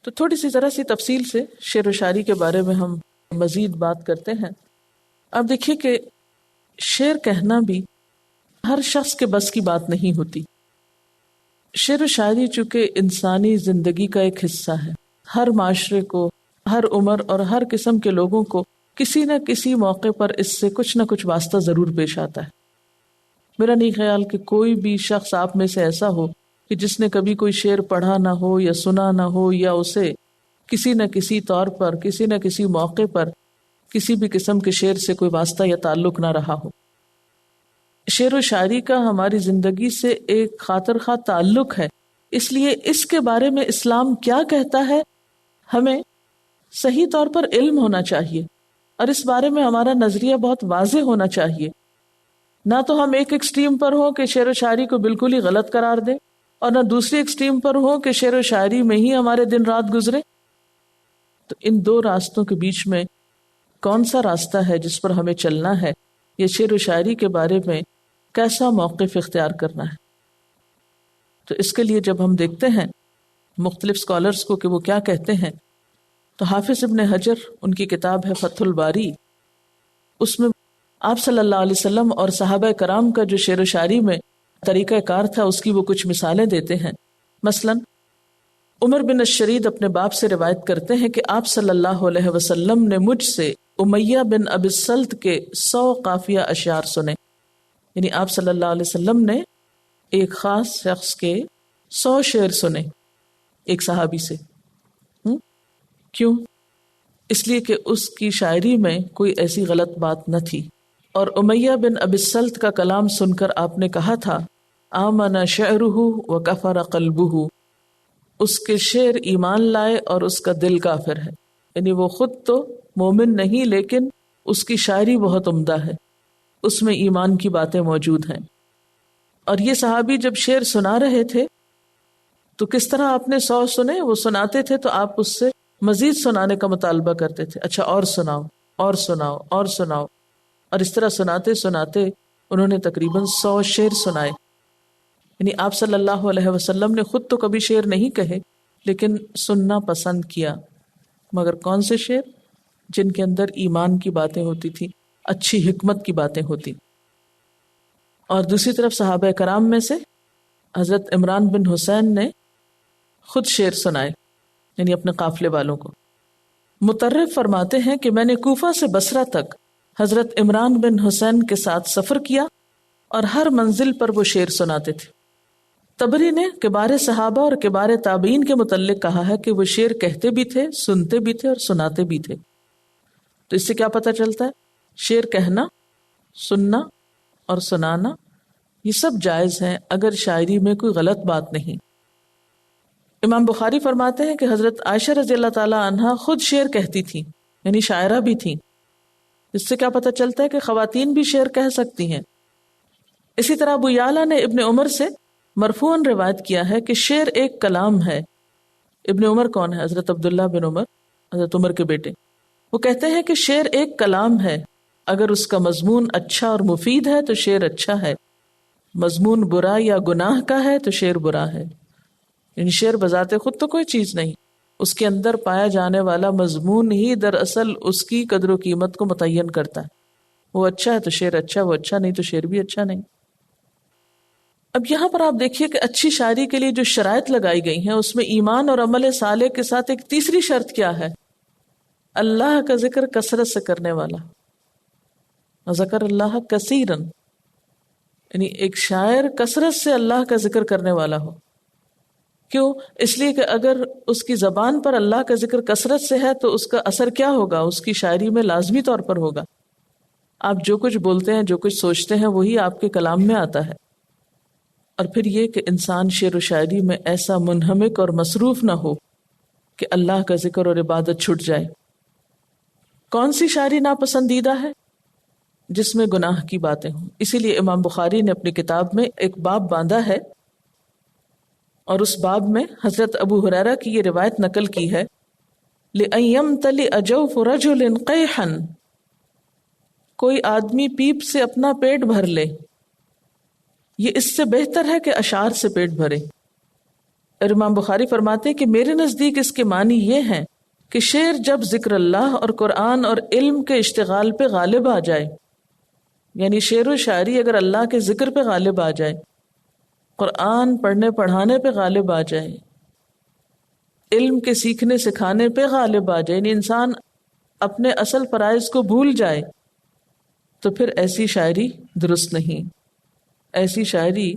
تو تھوڑی سی ذرا سی تفصیل سے شعر و شاعری کے بارے میں ہم مزید بات کرتے ہیں. اب دیکھیے کہ شعر کہنا بھی ہر شخص کے بس کی بات نہیں ہوتی. شعر و شاعری چونکہ انسانی زندگی کا ایک حصہ ہے، ہر معاشرے کو، ہر عمر اور ہر قسم کے لوگوں کو کسی نہ کسی موقع پر اس سے کچھ نہ کچھ واسطہ ضرور پیش آتا ہے. میرا نہیں خیال کہ کوئی بھی شخص آپ میں سے ایسا ہو کہ جس نے کبھی کوئی شعر پڑھا نہ ہو یا سنا نہ ہو، یا اسے کسی نہ کسی طور پر، کسی نہ کسی موقع پر کسی بھی قسم کے شعر سے کوئی واسطہ یا تعلق نہ رہا ہو. شعر و شاعری کا ہماری زندگی سے ایک خاطر خواہ تعلق ہے. اس لیے اس کے بارے میں اسلام کیا کہتا ہے ہمیں صحیح طور پر علم ہونا چاہیے، اور اس بارے میں ہمارا نظریہ بہت واضح ہونا چاہیے. نہ تو ہم ایک ایکسٹریم پر ہوں کہ شعر و شاعری کو بالکل ہی غلط قرار دیں، اور نہ دوسری ایکسٹریم پر ہوں کہ شعر و شاعری میں ہی ہمارے دن رات گزرے. تو ان دو راستوں کے بیچ میں کون سا راستہ ہے جس پر ہمیں چلنا ہے، یہ شعر و شاعری کے بارے میں کیسا موقف اختیار کرنا ہے. تو اس کے لیے جب ہم دیکھتے ہیں مختلف اسکالرس کو کہ وہ کیا کہتے ہیں، تو حافظ ابن حجر، ان کی کتاب ہے فتح الباری، اس میں آپ صلی اللہ علیہ وسلم اور صحابہ کرام کا جو شعر و شاعری میں طریقہ کار تھا اس کی وہ کچھ مثالیں دیتے ہیں. مثلا عمر بن الشرید اپنے باپ سے روایت کرتے ہیں کہ آپ صلی اللہ علیہ وسلم نے مجھ سے امیہ بن ابی السلط کے 100 قافیہ اشعار سنے. یعنی آپ صلی اللہ علیہ وسلم نے ایک خاص شخص کے 100 شعر سنے ایک صحابی سے. کیوں؟ اس لیے کہ اس کی شاعری میں کوئی ایسی غلط بات نہ تھی. اور امیہ بن ابی السلط کا کلام سن کر آپ نے کہا تھا آمن شعرہ وکفر قلبہ، اس کے شعر ایمان لائے اور اس کا دل کافر ہے. یعنی وہ خود تو مومن نہیں، لیکن اس کی شاعری بہت عمدہ ہے، اس میں ایمان کی باتیں موجود ہیں. اور یہ صحابی جب شعر سنا رہے تھے تو کس طرح آپ نے 100 سنے، وہ سناتے تھے تو آپ اس سے مزید سنانے کا مطالبہ کرتے تھے. اچھا اور سناؤ، اور سناؤ، اور سناؤ. اور اس طرح سناتے سناتے انہوں نے تقریباً 100 شعر سنائے. یعنی آپ صلی اللہ علیہ وسلم نے خود تو کبھی شعر نہیں کہے، لیکن سننا پسند کیا. مگر کون سے شعر؟ جن کے اندر ایمان کی باتیں ہوتی تھی، اچھی حکمت کی باتیں ہوتی. اور دوسری طرف صحابہ کرام میں سے حضرت عمران بن حسین نے خود شعر سنائے، یعنی اپنے قافلے والوں کو. مطرف فرماتے ہیں کہ میں نے کوفہ سے بصرہ تک حضرت عمران بن حسین کے ساتھ سفر کیا اور ہر منزل پر وہ شعر سناتے تھے. طبری نے کبار صحابہ اور کبار تابعین کے متعلق کہا ہے کہ وہ شعر کہتے بھی تھے، سنتے بھی تھے اور سناتے بھی تھے. تو اس سے کیا پتہ چلتا ہے؟ شعر کہنا، سننا اور سنانا یہ سب جائز ہیں اگر شاعری میں کوئی غلط بات نہیں. امام بخاری فرماتے ہیں کہ حضرت عائشہ رضی اللہ تعالی عنہا خود شعر کہتی تھیں، یعنی شاعرہ بھی تھیں. اس سے کیا پتہ چلتا ہے کہ خواتین بھی شعر کہہ سکتی ہیں. اسی طرح ابو یعلا نے ابن عمر سے مرفوعاً روایت کیا ہے کہ شعر ایک کلام ہے. ابن عمر کون ہے؟ حضرت عبداللہ بن عمر، حضرت عمر کے بیٹے. وہ کہتے ہیں کہ شعر ایک کلام ہے، اگر اس کا مضمون اچھا اور مفید ہے تو شعر اچھا ہے، مضمون برا یا گناہ کا ہے تو شعر برا ہے. یعنی شعر بذات خود تو کوئی چیز نہیں، اس کے اندر پایا جانے والا مضمون ہی دراصل اس کی قدر و قیمت کو متعین کرتا ہے. وہ اچھا ہے تو شعر اچھا، وہ اچھا نہیں تو شعر بھی اچھا نہیں. اب یہاں پر آپ دیکھیے کہ اچھی شاعری کے لیے جو شرائط لگائی گئی ہیں اس میں ایمان اور عمل صالح کے ساتھ ایک تیسری شرط کیا ہے؟ اللہ کا ذکر کثرت سے کرنے والا. ذکر اللہ کثیرن، یعنی ایک شاعر کثرت سے اللہ کا ذکر کرنے والا ہو. کیوں؟ اس لیے کہ اگر اس کی زبان پر اللہ کا ذکر کثرت سے ہے تو اس کا اثر کیا ہوگا؟ اس کی شاعری میں لازمی طور پر ہوگا. آپ جو کچھ بولتے ہیں، جو کچھ سوچتے ہیں، وہی آپ کے کلام میں آتا ہے. اور پھر یہ کہ انسان شعر و شاعری میں ایسا منہمک اور مصروف نہ ہو کہ اللہ کا ذکر اور عبادت چھٹ جائے. کون سی شاعری ناپسندیدہ ہے؟ جس میں گناہ کی باتیں ہوں. اسی لیے امام بخاری نے اپنی کتاب میں ایک باب باندھا ہے، اور اس باب میں حضرت ابو ہریرہ کی یہ روایت نقل کی ہے لِأَن يَمْتَلِئَ جَوْفُ رَجُلٍ قَيْحًا، کوئی آدمی پیپ سے اپنا پیٹ بھر لے، یہ اس سے بہتر ہے کہ اشعار سے پیٹ بھرے. اور امام بخاری فرماتے ہیں کہ میرے نزدیک اس کے معنی یہ ہیں کہ شعر جب ذکر اللہ اور قرآن اور علم کے اشتغال پہ غالب آ جائے، یعنی شعر و شاعری اگر اللہ کے ذکر پہ غالب آ جائے، قرآن پڑھنے پڑھانے پہ غالب آ جائے، علم کے سیکھنے سکھانے پہ غالب آ جائے، یعنی انسان اپنے اصل فرائض کو بھول جائے، تو پھر ایسی شاعری درست نہیں۔ ایسی شاعری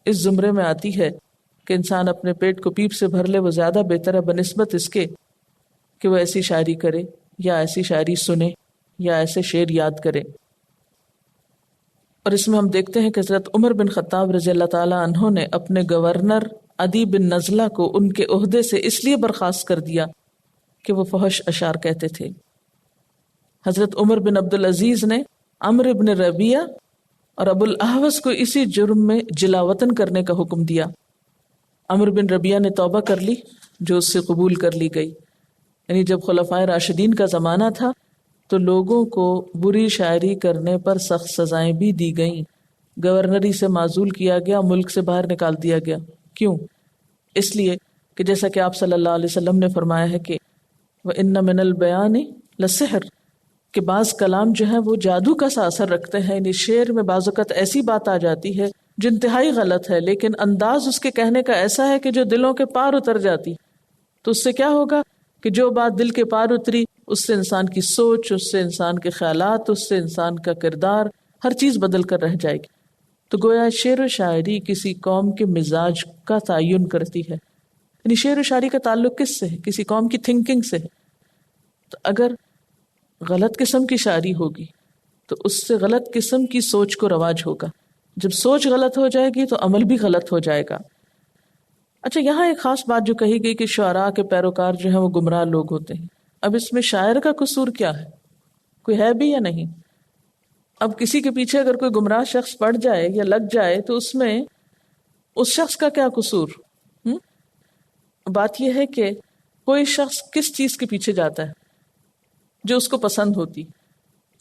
اس زمرے میں آتی ہے کہ انسان اپنے پیٹ کو پیپ سے بھر لے، وہ زیادہ بہتر ہے بنسبت اس کے کہ وہ ایسی شاعری کرے یا ایسی شاعری سنے یا ایسے شعر یاد کرے۔ اور اس میں ہم دیکھتے ہیں کہ حضرت عمر بن خطاب رضی اللہ تعالیٰ عنہ نے اپنے گورنر عدی بن نزلہ کو ان کے عہدے سے اس لیے برخاست کر دیا کہ وہ فحش اشعار کہتے تھے۔ حضرت عمر بن عبدالعزیز نے عمرو بن ربیعہ اور ابو الاحوص کو اسی جرم میں جلا وطن کرنے کا حکم دیا۔ عمرو بن ربیعہ نے توبہ کر لی جو اس سے قبول کر لی گئی۔ یعنی جب خلفائے راشدین کا زمانہ تھا تو لوگوں کو بری شاعری کرنے پر سخت سزائیں بھی دی گئیں، گورنری سے معزول کیا گیا، ملک سے باہر نکال دیا گیا۔ کیوں؟ اس لیے کہ جیسا کہ آپ صلی اللہ علیہ وسلم نے فرمایا ہے کہ وَإِنَّ مِنَ الْبَيَانِ لَسِحْرٌ، کہ بعض کلام جو ہیں وہ جادو کا سا اثر رکھتے ہیں۔ یعنی شعر میں بعض اوقات ایسی بات آ جاتی ہے جو انتہائی غلط ہے، لیکن انداز اس کے کہنے کا ایسا ہے کہ جو دلوں کے پار اتر جاتی۔ تو اس سے کیا ہوگا کہ جو بات دل کے پار اتری، اس سے انسان کی سوچ، اس سے انسان کے خیالات، اس سے انسان کا کردار، ہر چیز بدل کر رہ جائے گی۔ تو گویا شعر و شاعری کسی قوم کے مزاج کا تعین کرتی ہے۔ یعنی شعر و شاعری کا تعلق کس سے ہے؟ کسی قوم کی تھنکنگ سے ہے۔ تو اگر غلط قسم کی شاعری ہوگی تو اس سے غلط قسم کی سوچ کو رواج ہوگا۔ جب سوچ غلط ہو جائے گی تو عمل بھی غلط ہو جائے گا۔ اچھا، یہاں ایک خاص بات جو کہی گئی کہ شعراء کے پیروکار جو ہیں وہ گمراہ لوگ ہوتے ہیں۔ اب اس میں شاعر کا قصور کیا ہے؟ کوئی ہے بھی یا نہیں؟ اب کسی کے پیچھے اگر کوئی گمراہ شخص پڑ جائے یا لگ جائے تو اس میں اس شخص کا کیا قصور؟ بات یہ ہے کہ کوئی شخص کس چیز کے پیچھے جاتا ہے جو اس کو پسند ہوتی،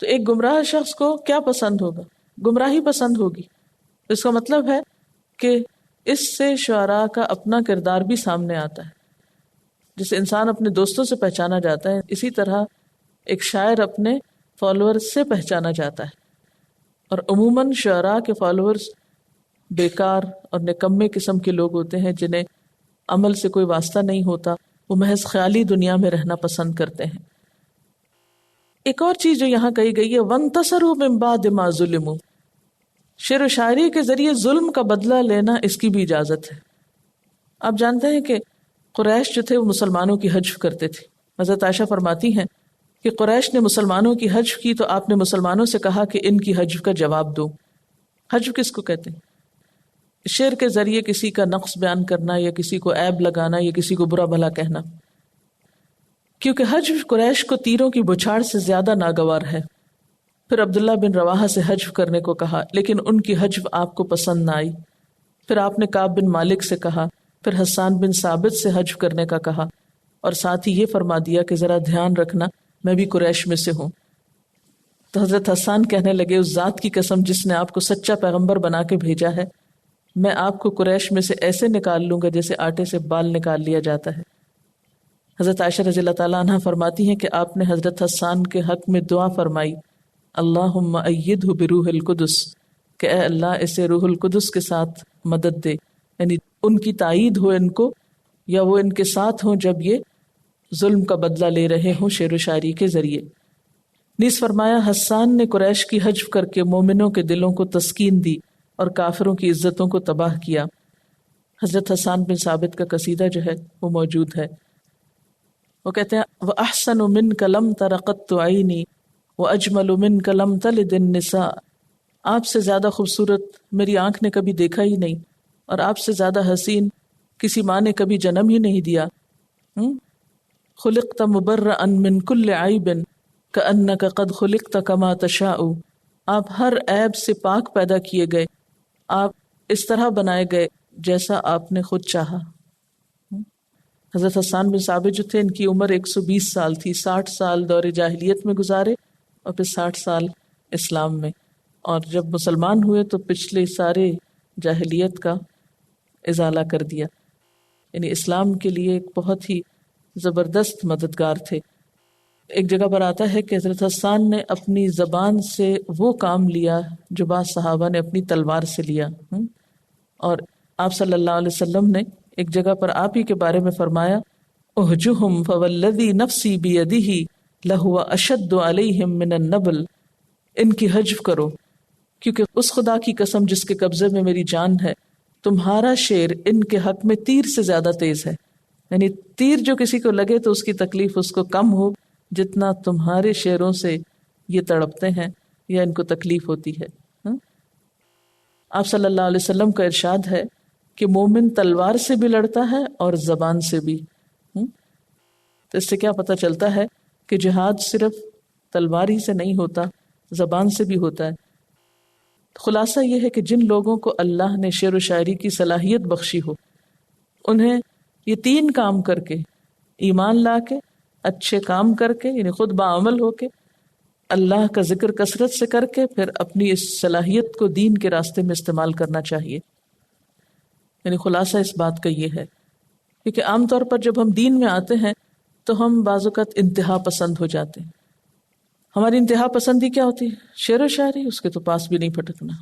تو ایک گمراہ شخص کو کیا پسند ہوگا؟ گمراہی پسند ہوگی۔ اس کا مطلب ہے کہ اس سے شعراء کا اپنا کردار بھی سامنے آتا ہے۔ جسے انسان اپنے دوستوں سے پہچانا جاتا ہے، اسی طرح ایک شاعر اپنے فالوورز سے پہچانا جاتا ہے۔ اور عموماً شعراء کے فالوورز بیکار اور نکمے قسم کے لوگ ہوتے ہیں جنہیں عمل سے کوئی واسطہ نہیں ہوتا، وہ محض خیالی دنیا میں رہنا پسند کرتے ہیں۔ ایک اور چیز جو یہاں کہی گئی ہے وَانْتَصَرُوا مِن بَعْدِ مَا ظُلِمُوا، شعر و شاعری کے ذریعے ظلم کا بدلہ لینا، اس کی بھی اجازت ہے۔ آپ جانتے ہیں کہ قریش جو تھے وہ مسلمانوں کی حجف کرتے تھے۔ حضرت عائشہ فرماتی ہیں کہ قریش نے مسلمانوں کی حجف کی تو آپ نے مسلمانوں سے کہا کہ ان کی حجف کا جواب دو۔ حجف کس کو کہتے ہیں؟ شعر کے ذریعے کسی کا نقص بیان کرنا یا کسی کو عیب لگانا یا کسی کو برا بھلا کہنا، کیونکہ حجف قریش کو تیروں کی بچھاڑ سے زیادہ ناگوار ہے۔ پھر عبداللہ بن رواحہ سے حجف کرنے کو کہا، لیکن ان کی حجف آپ کو پسند نہ آئی۔ پھر آپ نے کعب بن مالک سے کہا، پھر حسان بن ثابت سے حجف کرنے کا کہا، اور ساتھ ہی یہ فرما دیا کہ ذرا دھیان رکھنا میں بھی قریش میں سے ہوں۔ تو حضرت حسان کہنے لگے، اس ذات کی قسم جس نے آپ کو سچا پیغمبر بنا کے بھیجا ہے، میں آپ کو قریش میں سے ایسے نکال لوں گا جیسے آٹے سے بال نکال لیا جاتا ہے۔ حضرت عائشہ رضی اللہ تعالیٰ عنہ فرماتی ہیں کہ آپ نے حضرت حسان کے حق میں دعا فرمائی، اللہم ایدہ بروح القدس، کہ اے اللہ اسے روح القدس کے ساتھ مدد دے، یعنی ان کی تائید ہو ان کو، یا وہ ان کے ساتھ ہوں جب یہ ظلم کا بدلہ لے رہے ہوں شعر و شاعری کے ذریعے۔ نیز فرمایا حسان نے قریش کی حجف کر کے مومنوں کے دلوں کو تسکین دی اور کافروں کی عزتوں کو تباہ کیا۔ حضرت حسان بن ثابت کا قصیدہ جو ہے وہ موجود ہے۔ وہ کہتے ہیں وَأَحْسَنُ مِنْكَ لَمْ تَرَ قَطُّ عَيْنِي وَأَجْمَلُ مِنْكَ لَمْ تَلِدِ النِّسَاء، آپ سے زیادہ خوبصورت میری آنکھ نے کبھی دیکھا ہی نہیں، اور آپ سے زیادہ حسین کسی ماں نے کبھی جنم ہی نہیں دیا۔ خلقت مبرأ من كل عیب کأنک قد خلقت کما تشاء، آپ ہر عیب سے پاک پیدا کیے گئے، آپ اس طرح بنائے گئے جیسا آپ نے خود چاہا۔ حضرت حسان بن ثابت جو تھے ان کی عمر 120 سال تھی، 60 سال دور جاہلیت میں گزارے اور پھر 60 سال اسلام میں، اور جب مسلمان ہوئے تو پچھلے سارے جاہلیت کا ازالہ کر دیا۔ یعنی اسلام کے لیے ایک بہت ہی زبردست مددگار تھے. ایک جگہ پر آتا ہے کہ حضرت حسان نے اپنی زبان سے وہ کام لیا جو بعض صحابہ نے اپنی تلوار سے لیا. اور آپ صلی اللہ علیہ وسلم نے ایک جگہ پر آپ ہی کے بارے میں فرمایا احجہم فوالذی نفسی بیدہ لہو اشد علیہم من النبل، ان کی حجب کرو کیونکہ اس خدا کی قسم جس کے قبضے میں میری جان ہے، تمہارا شیر ان کے حق میں تیر سے زیادہ تیز ہے. یعنی تیر جو کسی کو لگے تو اس کی تکلیف اس کو کم ہو جتنا تمہارے شیروں سے یہ تڑپتے ہیں یا ان کو تکلیف ہوتی ہے. آپ صلی اللہ علیہ وسلم کا ارشاد ہے کہ مومن تلوار سے بھی لڑتا ہے اور زبان سے بھی. تو اس سے کیا پتہ چلتا ہے کہ جہاد صرف تلوار ہی سے نہیں ہوتا، زبان سے بھی ہوتا ہے. خلاصہ یہ ہے کہ جن لوگوں کو اللہ نے شعر و شاعری کی صلاحیت بخشی ہو، انہیں یہ 3 کام کر کے، ایمان لا کے، اچھے کام کر کے، یعنی خود باعمل ہو کے، اللہ کا ذکر کثرت سے کر کے، پھر اپنی اس صلاحیت کو دین کے راستے میں استعمال کرنا چاہیے. یعنی خلاصہ اس بات کا یہ ہے، کیونکہ عام طور پر جب ہم دین میں آتے ہیں تو ہم بعض اوقات انتہا پسند ہو جاتے ہیں. ہماری انتہا پسندی کیا ہوتی ہے؟ شعر و شاعری، اس کے تو پاس بھی نہیں پھٹکنا،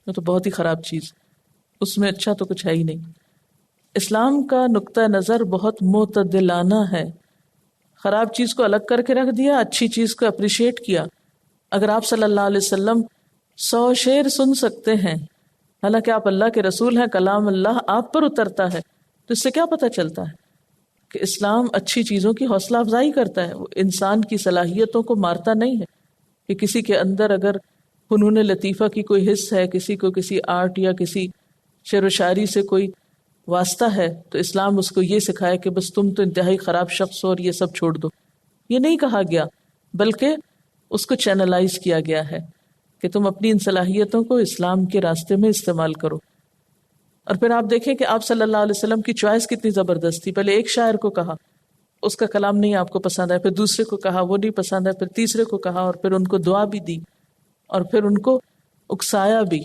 وہ تو بہت ہی خراب چیز، اس میں اچھا تو کچھ ہے ہی نہیں. اسلام کا نقطہ نظر بہت معتدلانہ ہے. خراب چیز کو الگ کر کے رکھ دیا، اچھی چیز کو اپریشیٹ کیا. اگر آپ صلی اللہ علیہ وسلم 100 شعر سن سکتے ہیں، حالانکہ آپ اللہ کے رسول ہیں، کلام اللہ آپ پر اترتا ہے، تو اس سے کیا پتہ چلتا ہے کہ اسلام اچھی چیزوں کی حوصلہ افزائی کرتا ہے. وہ انسان کی صلاحیتوں کو مارتا نہیں ہے. کہ کسی کے اندر اگر فنون لطیفہ کی کوئی حص ہے، کسی کو کسی آرٹ یا کسی شعر و شاعری سے کوئی واسطہ ہے، تو اسلام اس کو یہ سکھائے کہ بس تم تو انتہائی خراب شخص ہو اور یہ سب چھوڑ دو. یہ نہیں کہا گیا، بلکہ اس کو چینلائز کیا گیا ہے کہ تم اپنی ان صلاحیتوں کو اسلام کے راستے میں استعمال کرو. اور پھر آپ دیکھیں کہ آپ صلی اللہ علیہ وسلم کی چوائس کتنی زبردست تھی. پہلے ایک شاعر کو کہا، اس کا کلام نہیں آپ کو پسند ہے، پھر دوسرے کو کہا، وہ نہیں پسند ہے، پھر تیسرے کو کہا، اور پھر ان کو دعا بھی دی، اور پھر ان کو اکسایا بھی،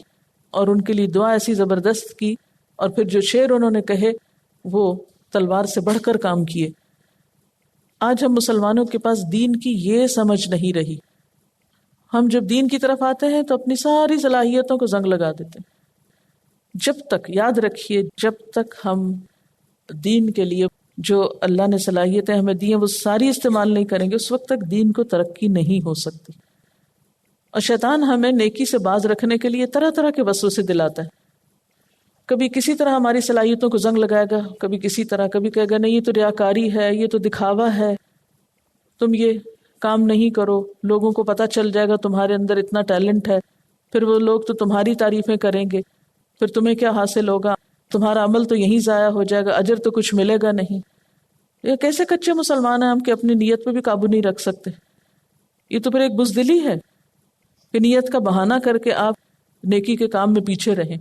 اور ان کے لیے دعا ایسی زبردست کی، اور پھر جو شعر انہوں نے کہے وہ تلوار سے بڑھ کر کام کیے. آج ہم مسلمانوں کے پاس دین کی یہ سمجھ نہیں رہی. ہم جب دین کی طرف آتے ہیں تو اپنی ساری صلاحیتوں کو زنگ لگا دیتے ہیں. جب تک، یاد رکھیے، جب تک ہم دین کے لیے جو اللہ نے صلاحیتیں ہمیں دی ہیں وہ ساری استعمال نہیں کریں گے، اس وقت تک دین کو ترقی نہیں ہو سکتی. اور شیطان ہمیں نیکی سے باز رکھنے کے لیے طرح طرح کے وسوسے دلاتا ہے. کبھی کسی طرح ہماری صلاحیتوں کو زنگ لگائے گا، کبھی کسی طرح، کبھی کہے گا نہیں یہ تو ریاکاری ہے، یہ تو دکھاوا ہے، تم یہ کام نہیں کرو، لوگوں کو پتہ چل جائے گا تمہارے اندر اتنا ٹیلنٹ ہے، پھر وہ لوگ تو تمہاری تعریفیں کریں گے، پھر تمہیں کیا حاصل ہوگا، تمہارا عمل تو یہیں ضائع ہو جائے گا، اجر تو کچھ ملے گا نہیں. یہ کیسے کچے مسلمان ہیں ہم کہ اپنی نیت پہ بھی قابو نہیں رکھ سکتے. یہ تو پھر ایک بزدلی ہے کہ نیت کا بہانہ کر کے آپ نیکی کے کام میں پیچھے رہیں.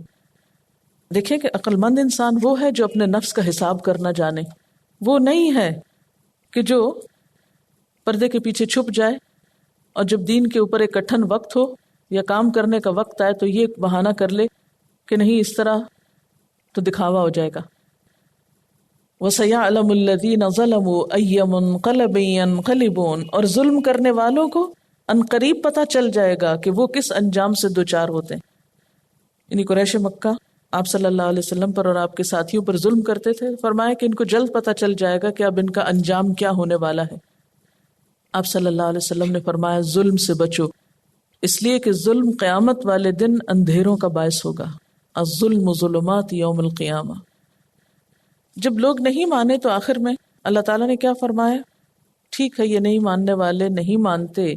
دیکھیں کہ عقل مند انسان وہ ہے جو اپنے نفس کا حساب کرنا جانے، وہ نہیں ہے کہ جو پردے کے پیچھے چھپ جائے اور جب دین کے اوپر ایک کٹھن وقت ہو یا کام کرنے کا وقت آئے تو یہ بہانہ کر لے کہ نہیں اس طرح تو دکھاوا ہو جائے گا. وَسَيَعْلَمُ الَّذِينَ ظَلَمُوا أَيَّ مُنقَلَبٍ يَنقَلِبُونَ، اور ظلم کرنے والوں کو عنقریب پتہ چل جائے گا کہ وہ کس انجام سے دوچار ہوتے ہیں. یعنی قریش مکہ آپ صلی اللہ علیہ وسلم پر اور آپ کے ساتھیوں پر ظلم کرتے تھے، فرمایا کہ ان کو جلد پتہ چل جائے گا کہ اب ان کا انجام کیا ہونے والا ہے. آپ صلی اللہ علیہ وسلم نے فرمایا ظلم سے بچو، اس لیے کہ ظلم قیامت والے دن اندھیروں کا باعث ہوگا. الظلم ظلمات یوم القیامہ. جب لوگ نہیں مانے تو آخر میں اللہ تعالیٰ نے کیا فرمایا؟ ٹھیک ہے یہ نہیں ماننے والے نہیں مانتے،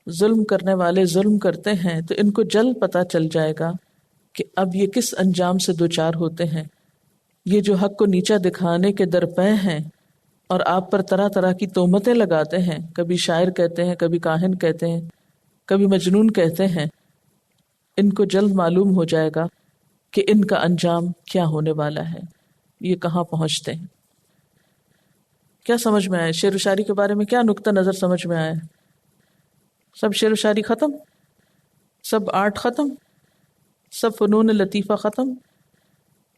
ظلم کرنے والے ظلم کرتے ہیں، تو ان کو جلد پتہ چل جائے گا کہ اب یہ کس انجام سے دوچار ہوتے ہیں. یہ جو حق کو نیچا دکھانے کے درپے ہیں اور آپ پر طرح طرح کی تہمتیں لگاتے ہیں، کبھی شاعر کہتے ہیں، کبھی کاہن کہتے ہیں، کبھی مجنون کہتے ہیں، ان کو جلد معلوم ہو جائے گا کہ ان کا انجام کیا ہونے والا ہے، یہ کہاں پہنچتے ہیں. کیا سمجھ میں آیا؟ شعر و شاعری کے بارے میں کیا نقطہ نظر سمجھ میں آیا؟ سب شعر و شاعری ختم، سب آرٹ ختم، سب فنون لطیفہ ختم.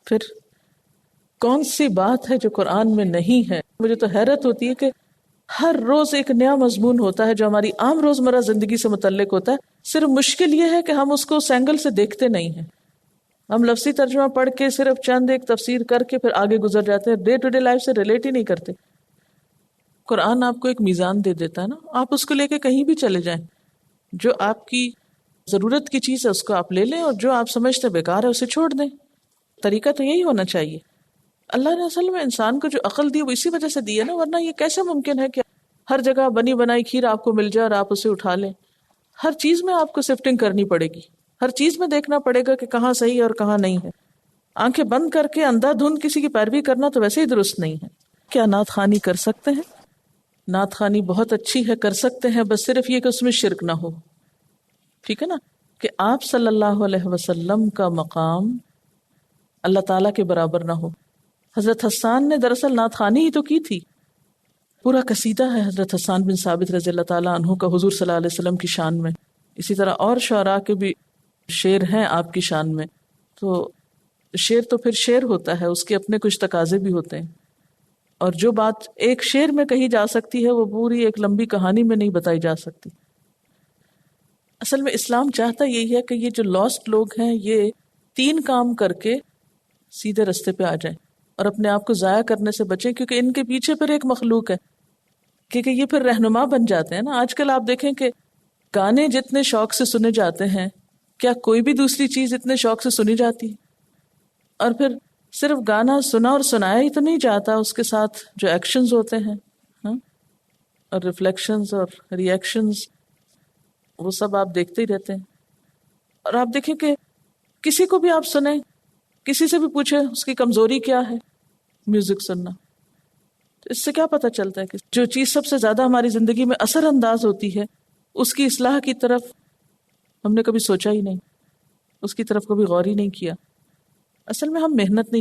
پھر کون سی بات ہے جو قرآن میں نہیں ہے؟ مجھے تو حیرت ہوتی ہے کہ ہر روز ایک نیا مضمون ہوتا ہے جو ہماری عام روزمرہ زندگی سے متعلق ہوتا ہے. صرف مشکل یہ ہے کہ ہم اس کو اس اینگل سے دیکھتے نہیں ہیں. ہم لفظی ترجمہ پڑھ کے صرف چند ایک تفسیر کر کے پھر آگے گزر جاتے ہیں، ڈے ٹو ڈے لائف سے ریلیٹ ہی نہیں کرتے. قرآن آپ کو ایک میزان دے دیتا ہے نا، آپ اس کو لے کے کہیں بھی چلے جائیں. جو آپ کی ضرورت کی چیز ہے اس کو آپ لے لیں، اور جو آپ سمجھتے بیکار ہے اسے چھوڑ دیں. طریقہ تو یہی ہونا چاہیے. اللہ نے اصل میں انسان کو جو عقل دی وہ اسی وجہ سے دی ہے نا، ورنہ یہ کیسے ممکن ہے کہ ہر جگہ بنی بنائی کھیر آپ کو مل جائے اور آپ اسے اٹھا لیں. ہر چیز میں آپ کو سفٹنگ کرنی پڑے گی، ہر چیز میں دیکھنا پڑے گا کہ کہاں صحیح اور کہاں نہیں ہے. آنکھیں بند کر کے اندھا دھند کسی کی پیروی کرنا تو ویسے ہی درست نہیں ہے. کیا نعت خوانی کر سکتے ہیں؟ نعت خوانی بہت اچھی ہے، کر سکتے ہیں، بس صرف یہ کہ اس میں شرک نہ ہو. ٹھیک ہے نا، کہ آپ صلی اللہ علیہ وسلم کا مقام اللہ تعالیٰ کے برابر نہ ہو. حضرت حسان نے دراصل نعت خوانی ہی تو کی تھی. پورا قصیدہ ہے حضرت حسان بن ثابت رضی اللہ تعالیٰ عنہ کا حضور صلی اللہ علیہ وسلم کی شان میں. اسی طرح اور شعراء کے بھی شعر ہیں آپ کی شان میں. تو شعر تو پھر شعر ہوتا ہے، اس کے اپنے کچھ تقاضے بھی ہوتے ہیں، اور جو بات ایک شعر میں کہی جا سکتی ہے وہ پوری ایک لمبی کہانی میں نہیں بتائی جا سکتی. اصل میں اسلام چاہتا یہی ہے کہ یہ جو لاسٹ لوگ ہیں یہ 3 کام کر کے سیدھے رستے پہ آ جائیں اور اپنے آپ کو ضائع کرنے سے بچیں، کیونکہ ان کے پیچھے پھر ایک مخلوق ہے، کیونکہ یہ پھر رہنما بن جاتے ہیں نا. آج کل آپ دیکھیں کہ گانے جتنے شوق سے سنے جاتے ہیں، کیا کوئی بھی دوسری چیز اتنے شوق سے سنی جاتی ہے؟ اور پھر صرف گانا سنا اور سنایا ہی تو نہیں جاتا، اس کے ساتھ جو ایکشنز ہوتے ہیں اور ریفلیکشنز اور ری ایکشنز، وہ سب آپ دیکھتے ہی رہتے ہیں. اور آپ دیکھیں کہ کسی کو بھی آپ سنیں، کسی سے بھی پوچھیں اس کی کمزوری کیا ہے، میوزک سننا. تو اس سے کیا پتہ چلتا ہے کہ جو چیز سب سے زیادہ ہماری زندگی میں اثر انداز ہوتی ہے اس کی اصلاح کی طرف ہم نے کبھی سوچا ہی نہیں، اس کی طرف کبھی غور ہی نہیں کیا. اصل میں ہم محنت نہیں